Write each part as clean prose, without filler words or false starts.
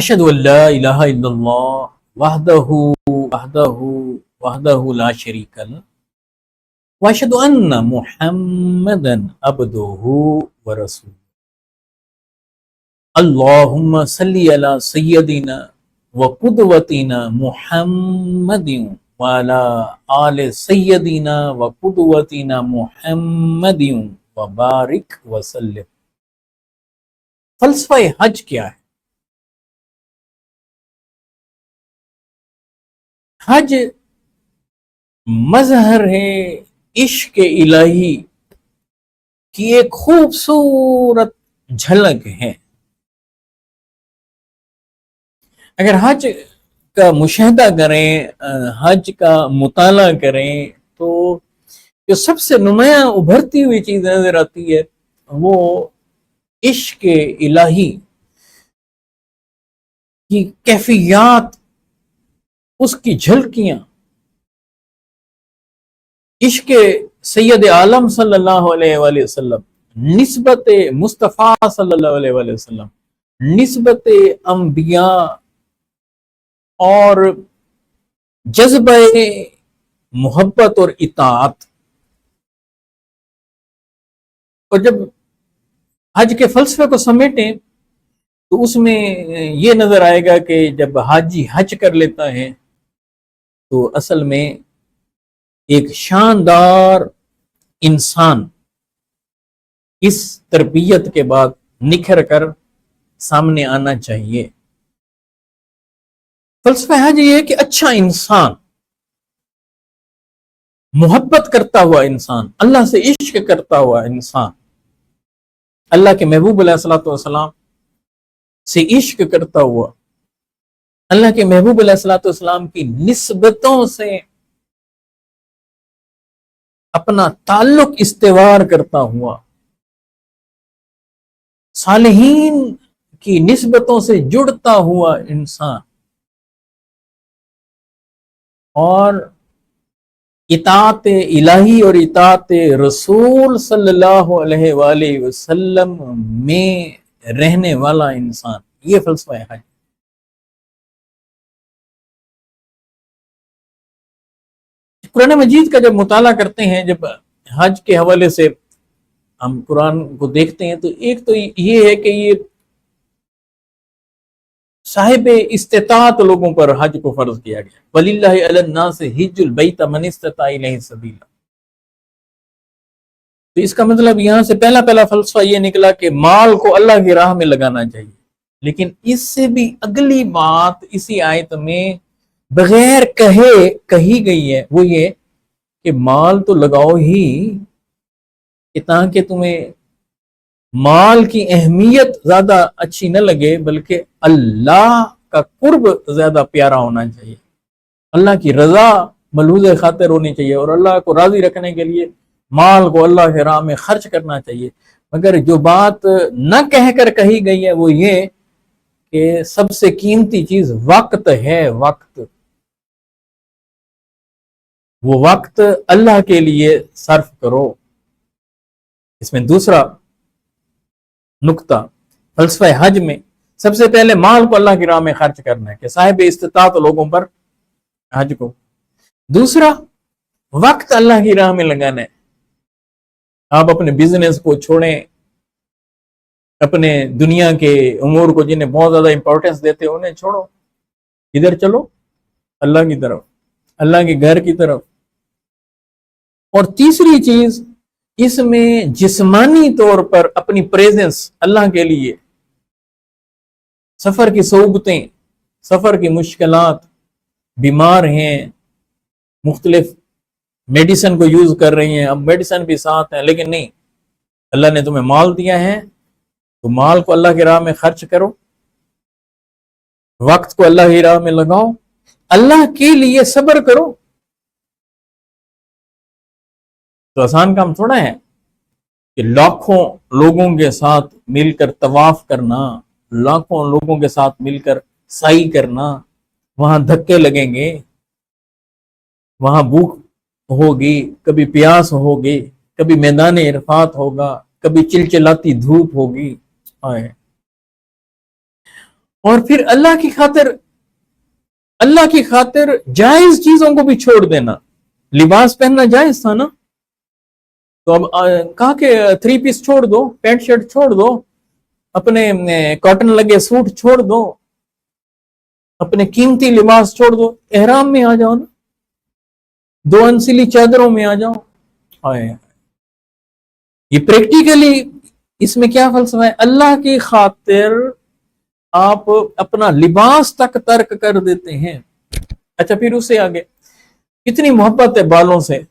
اشهد ان لا الہ الا اللہ وحدہ لا شریک له واشهد ان محمدا عبدہ ورسولہ اللہم صلی علی سیدنا وقدوتنا محمد وعلی آل سیدنا وقدوتنا محمد وبارک وسلم۔ فلسفہ حج کیا ہے؟ حج مظہر ہے عشق الہی کی ایک خوبصورت جھلک ہے۔ اگر حج کا مشاہدہ کریں، حج کا مطالعہ کریں تو جو سب سے نمایاں ابھرتی ہوئی چیز نظر آتی ہے وہ عشق الہی کی کیفیات، اس کی جھلکیاں، عشق سید عالم صلی اللہ علیہ وآلہ وسلم، نسبت مصطفیٰ صلی اللہ علیہ وآلہ وسلم، نسبت انبیاء اور جذبہ محبت اور اطاعت۔ اور جب حج کے فلسفے کو سمیٹیں تو اس میں یہ نظر آئے گا کہ جب حاجی حج کر لیتا ہے تو اصل میں ایک شاندار انسان اس تربیت کے بعد نکھر کر سامنے آنا چاہیے۔ فلسفہ حج یہ ہے کہ اچھا انسان، محبت کرتا ہوا انسان، اللہ سے عشق کرتا ہوا انسان، اللہ کے محبوب علیہ الصلوۃ والسلام سے عشق کرتا ہوا، اللہ کے محبوب علیہ الصلوۃ والسلام کی نسبتوں سے اپنا تعلق استوار کرتا ہوا، صالحین کی نسبتوں سے جڑتا ہوا انسان، اور اطاعت الہی اور اطاعت رسول صلی اللہ علیہ وآلہ وسلم میں رہنے والا انسان، یہ فلسفہ ہے حج۔ قرآن مجید کا جب مطالعہ کرتے ہیں، جب حج کے حوالے سے ہم قرآن کو دیکھتے ہیں تو ایک تو یہ ہے کہ یہ صاحب استطاعت لوگوں پر حج کو فرض کیا گیا، وَلِلَّهِ عَلَى النَّاسِ حِجُّ الْبَيْتَ مَنِ اسْتَطَاعَ إِلَيْهِ سَبِيلًا۔ تو اس کا مطلب یہاں سے پہلا فلسفہ یہ نکلا کہ مال کو اللہ کی راہ میں لگانا چاہیے، لیکن اس سے بھی اگلی بات اسی آیت میں بغیر کہی گئی ہے، وہ یہ کہ مال تو لگاؤ ہی کہ تاکہ تمہیں مال کی اہمیت زیادہ اچھی نہ لگے، بلکہ اللہ کا قرب زیادہ پیارا ہونا چاہیے، اللہ کی رضا ملحوظ خاطر ہونی چاہیے، اور اللہ کو راضی رکھنے کے لیے مال کو اللہ کے راہ میں خرچ کرنا چاہیے۔ مگر جو بات نہ کہہ کر کہی گئی ہے وہ یہ کہ سب سے قیمتی چیز وقت ہے، وقت، وہ وقت اللہ کے لیے صرف کرو۔ اس میں دوسرا نقطہ فلسفہ حج میں سب سے پہلے مال کو اللہ کی راہ میں خرچ کرنا ہے کہ صاحب استطاعت لوگوں پر حج کو، دوسرا وقت اللہ کی راہ میں لگانا ہے۔ آپ اپنے بزنس کو چھوڑیں، اپنے دنیا کے امور کو جنہیں بہت زیادہ امپورٹنس دیتے ہیں انہیں چھوڑو، ادھر چلو اللہ کی طرف، اللہ کے گھر کی طرف۔ اور تیسری چیز، اس میں جسمانی طور پر اپنی پریزنس اللہ کے لیے، سفر کی صعوبتیں، سفر کی مشکلات، بیمار ہیں، مختلف میڈیسن کو یوز کر رہی ہیں، اب میڈیسن بھی ساتھ ہیں، لیکن نہیں، اللہ نے تمہیں مال دیا ہے تو مال کو اللہ کی راہ میں خرچ کرو، وقت کو اللہ کی راہ میں لگاؤ، اللہ کے لیے صبر کرو۔ تو آسان کام تھوڑا ہے کہ لاکھوں لوگوں کے ساتھ مل کر طواف کرنا، لاکھوں لوگوں کے ساتھ مل کر سعی کرنا، وہاں دھکے لگیں گے، وہاں بھوک ہوگی، کبھی پیاس ہوگی، کبھی میدان عرفات ہوگا، کبھی چلچلاتی دھوپ ہوگی، और फिर अल्लाह की खातिर जायज चीजों को भी छोड़ देना। लिबास पहनना जायज था ना, तो अब कहा कि 3 पीस छोड़ दो, पैंट शर्ट छोड़ दो, अपने कॉटन लगे सूट छोड़ दो, अपने कीमती लिबास छोड़ दो, एहराम में आ जाओ ना, 2 अनसिली चादरों में आ जाओ। आए, ये प्रैक्टिकली इसमें क्या फलसफा है? अल्लाह की खातिर आप अपना लिबास तक तर्क कर देते हैं। अच्छा, फिर उससे आगे कितनी मोहब्बत है बालों से,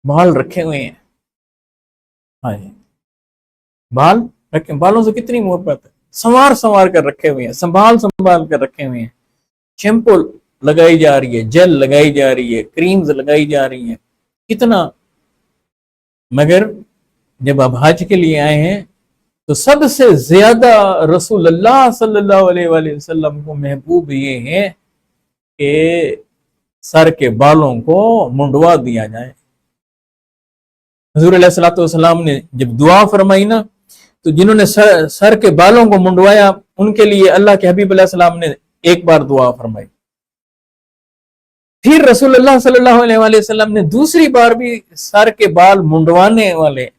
बाल रखे हुए हैं, आए, बाल रखे, बालों से कितनी मोहब्बत है, संवार संवार कर रखे हुए हैं, संभाल संभाल कर रखे हुए हैं, शैम्पू लगाई जा रही है, जेल लगाई जा रही है, क्रीम्स लगाई जा रही है, कितना। मगर जब आप हज के लिए आए हैं तो सबसे ज्यादा रसूल अल्लाह सल्लल्लाहु अलैहि वसल्लम को महबूब ये है कि सर के बालों को मुंडवा दिया जाए। हुजूर अलैहिस्सलातु वस्सलाम ने जब दुआ फरमाई ना, तो जिन्होंने सर के बालों को मुंडवाया उनके लिए अल्लाह के हबीब अलैहिस्सलाम ने एक बार दुआ फरमाई। फिर रसूलुल्लाह सल्लल्लाहु अलैहि वसल्लम ने दूसरी बार भी सर के बाल मुंडवाने वाले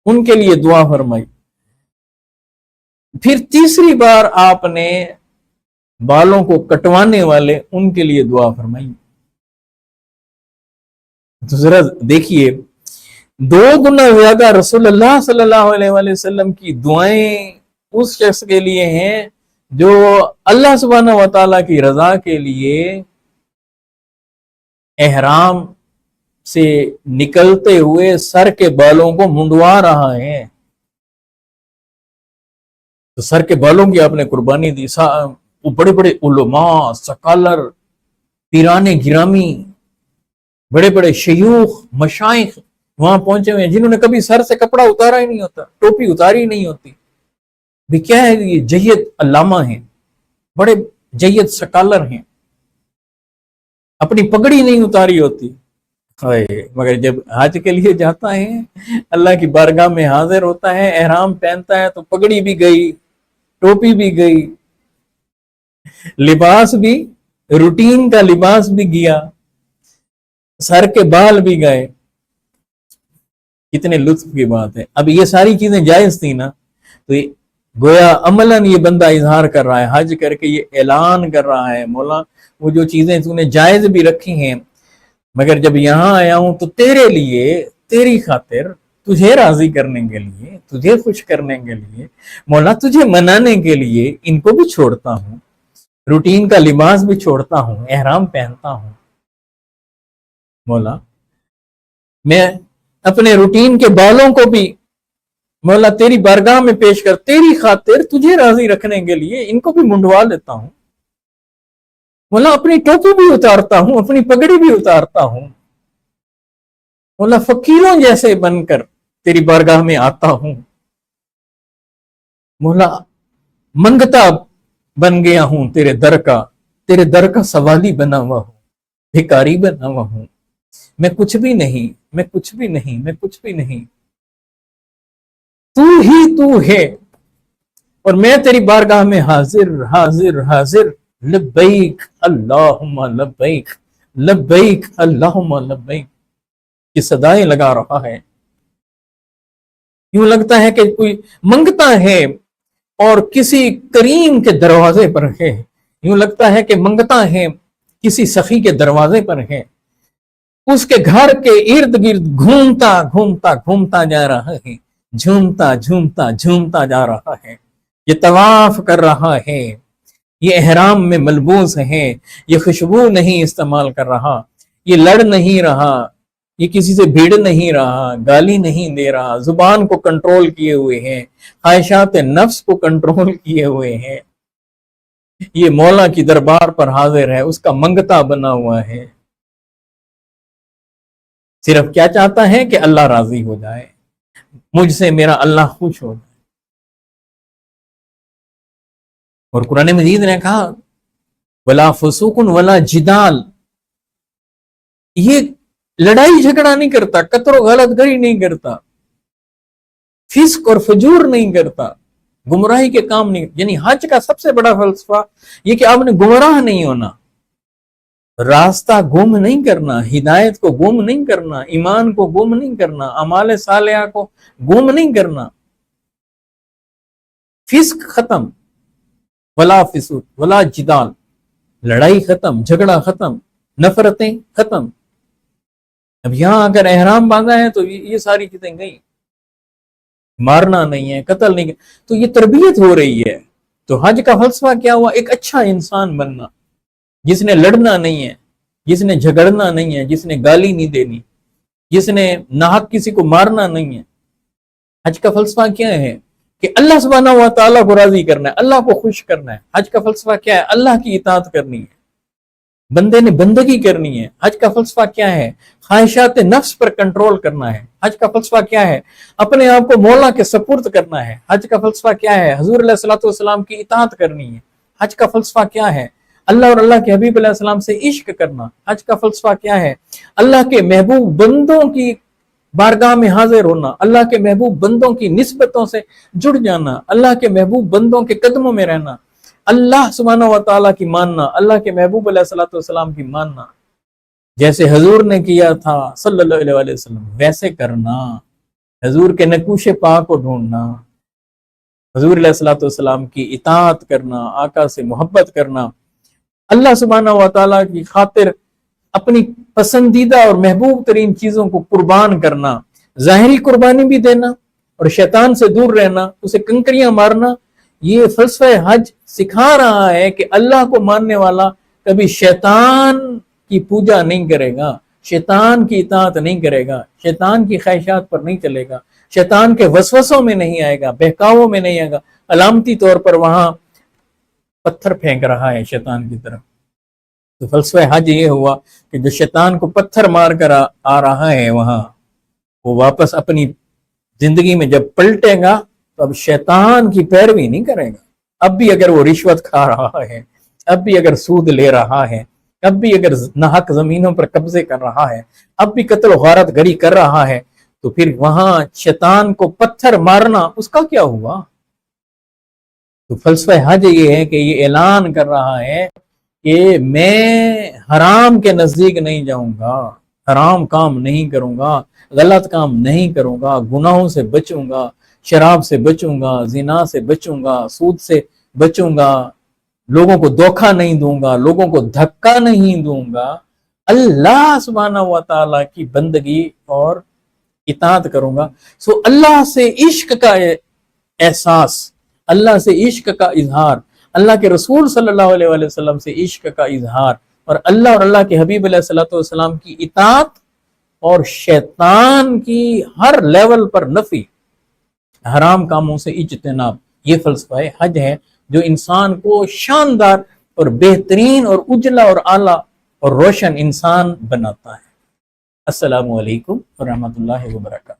उनके लिए दुआ फरमाई। फिर तीसरी बार आपने बालों को कटवाने वाले उनके लिए दुआ फरमाई। तो जरा देखिए, 2 गुना ज्यादा रसूलुल्लाह सल्लल्लाहु अलैहि वसल्लम की दुआएं उस शख्स के लिए हैं जो अल्लाह सुब्हानहू व तआला की रजा के लिए एहराम से निकलते हुए सर के बालों को मुंडवा रहा है। तो सर के बालों की आपने कुर्बानी दी। वो बड़े बड़े उलमा, सकालर, पीराने गिरामी, बड़े बड़े शयूख, मशाइख वहां पहुंचे हुए हैं जिन्होंने कभी सर से कपड़ा उतारा ही नहीं होता, टोपी उतारी नहीं होती। भी क्या है, ये जय्यद अल्लामा हैं, बड़े जय्यद सकालर हैं, अपनी पगड़ी नहीं उतारी होती। मगर जब हज के लिए जाता है, अल्लाह की बारगाह में हाजिर होता है, एहराम पहनता है, तो पगड़ी भी गई, टोपी भी गई, लिबास भी, रूटीन का लिबास भी गया, सर के बाल भी गए। कितने लुत्फ की बात है। अब ये सारी चीजें जायज थी ना, तो गोया अमलन ये बंदा इजहार कर रहा है, हज करके ये ऐलान कर रहा है, मौला वो जो चीजें तूने जायज भी रखी हैं, मगर जब यहां आया हूं तो तेरे लिए, तेरी खातिर, तुझे राजी करने के लिए, तुझे खुश करने के लिए, मौला तुझे मनाने के लिए इनको भी छोड़ता हूं, रूटीन का लिबास भी छोड़ता हूं, एहराम पहनता हूं। मौला मैं अपने रूटीन के बालों को भी मौला तेरी बारगाह में पेश कर, तेरी खातिर, तुझे राजी रखने के लिए इनको भी मुंडवा लेता हूं। मौला अपनी टोपी भी उतारता हूं, अपनी पगड़ी भी उतारता हूं। मौला फकीरों जैसे बनकर तेरी बारगाह में आता हूं। मौला मंगता बन गया हूं तेरे दर का सवाली बना हुआ हूं, भिखारी बना हुआ हूं। मैं कुछ भी नहीं, मैं कुछ भी नहीं, मैं कुछ भी नहीं, तू ही तू है, और मैं तेरी बारगाह में हाजिर हाजिर हाजिर, लब्बैक अल्लाहुम्मा लब्बैक, लब्बैक अल्लाहुम्मा लब्बैक की सदाएं लगा रहा है। यूं लगता है कि कोई मंगता है और किसी करीम के दरवाजे पर है, यूं लगता है कि मंगता है किसी सखी के दरवाजे पर है, उसके घर के इर्द गिर्द घूमता घूमता घूमता जा रहा है, झूमता झूमता झूमता जा रहा है, ये तवाफ कर रहा है, ये एहराम में मलबूस है, ये खुशबू नहीं इस्तेमाल कर रहा, ये लड़ नहीं रहा, ये किसी से भिड़ नहीं रहा, गाली नहीं दे रहा, जुबान को कंट्रोल किए हुए हैं, ख्वाहिशात नफ्स को कंट्रोल किए हुए हैं, ये मौला की दरबार पर हाजिर है, उसका मंगता बना हुआ है। सिर्फ क्या चाहता है कि अल्लाह राजी हो जाए, मुझसे मेरा अल्लाह खुश हो जाए। और कुरान मजीद ने कहा वला फुसूकुन वला जिदाल, ये लड़ाई झगड़ा नहीं करता, कतरो गलत गरी नहीं करता, फिस्क और फजूर नहीं करता, गुमराही के काम नहीं, यानी हज का सबसे बड़ा फलसफा ये कि आपने गुमराह नहीं होना, रास्ता गुम नहीं करना, हिदायत को गुम नहीं करना, ईमान को गुम नहीं करना, अमाल सालिहा को गुम नहीं करना। फिस्क खत्म, वला फिसूक वला जिदाल, लड़ाई खत्म, झगड़ा खत्म, नफरतें खत्म। अब यहां अगर एहराम बांधा है तो ये सारी चीजें गई, मारना नहीं है, कत्ल नहीं है, तो ये तरबियत हो रही है। तो हज का फलसफा क्या हुआ? एक अच्छा इंसान बनना, जिसने लड़ना नहीं है, जिसने झगड़ना नहीं है, जिसने गाली नहीं देनी, जिसने नाहक किसी को मारना नहीं है। हज का फलसफा क्या है? कि अल्लाह सुब्हानहू व तआला को राजी करना है, अल्लाह को खुश करना है। हज का फलसफा क्या है? अल्लाह की इताअत करनी है, बंदे ने बंदगी करनी है। हज का फलसफा क्या है? ख्वाहिशात नफ्स पर कंट्रोल करना है। हज का फलसफा क्या है? अपने आप को मौला के सपुर्द करना है। हज का फलसफा क्या है? हुजूर अलैहिस्सलातु वस्सलाम की इताअत करनी है। हज का फलसफा क्या है? अल्लाह और अल्लाह के हबीब अलैहिस्सलाम से इश्क करना। हज का फलसफा क्या है? अल्लाह के महबूब बंदों की बारगाह में हाजिर होना, अल्लाह के महबूब बंदों की निस्बतों से जुड़ जाना, अल्लाह के महबूब बंदों के कदमों में रहना, अल्लाह सुब्हानहू व तआला की मानना, अल्लाह के महबूब अलैहिस्सलातु वस्सलाम की मानना। जैसे हजूर ने किया था सल्लल्लाहु अलैहि वसल्लम वैसे करना, हजूर के नकूशे पाक को ढूंढना, हजूर अलैहिस्सलातु वस्सलाम की इताअत करना, आका से मोहब्बत करना, अल्लाह सुब्हानहू व तआला की खातिर अपनी पसंदीदा और महबूब तरीन चीजों को कुर्बान करना, जाहिरी कुर्बानी भी देना और शैतान से दूर रहना, उसे कंकरियां मारना। ये फलसफा हज सिखा रहा है कि अल्लाह को मानने वाला कभी शैतान की पूजा नहीं करेगा, शैतान की इताअत नहीं करेगा, शैतान की ख्वाहिशात पर नहीं चलेगा, शैतान के वसवसों में नहीं आएगा, बहकावों में नहीं आएगा। अलामती तौर पर वहां पत्थर फेंक रहा है शैतान की तरफ। तो फलसफा हज ये हुआ कि जो शैतान को पत्थर मार कर आ रहा है वहां, वो वापस अपनी जिंदगी में जब पलटेगा तो अब शैतान की पैरवी नहीं करेगा। अब भी अगर वो रिश्वत खा रहा है, अब भी अगर सूद ले रहा है, अब भी अगर नाहक जमीनों पर कब्जे कर रहा है, अब भी कत्ल गारत गरी कर रहा है, तो फिर वहां शैतान को पत्थर मारना उसका क्या हुआ? तो फलसफा हज ये है कि ये ऐलान कर रहा है कि मैं हराम के नजदीक नहीं जाऊंगा, हराम काम नहीं करूंगा, गलत काम नहीं करूंगा, गुनाहों से बचूंगा, शराब से बचूंगा, जिना से बचूंगा, सूद से बचूंगा, लोगों को धोखा नहीं दूंगा, लोगों को धक्का नहीं दूंगा, अल्लाह सुब्हानहू व तआला की बंदगी और इताअत करूंगा। सो अल्लाह से इश्क का एहसास, अल्लाह से इश्क का इजहार, अल्लाह के रसूल सल्लल्लाहु अलैहि वसल्लम से इश्क का इजहार और अल्लाह के हबीब अलैहिस्सलातु वस्सलाम की इताअत और शैतान की हर लेवल पर नफी, हराम कामों से इज्तिनाब, ये फलसफा हज है जो इंसान को शानदार और बेहतरीन और उजला और आला और रोशन इंसान बनाता है। अस्सलामु अलैकुम व रहमतुल्लाहि व बरकातहू।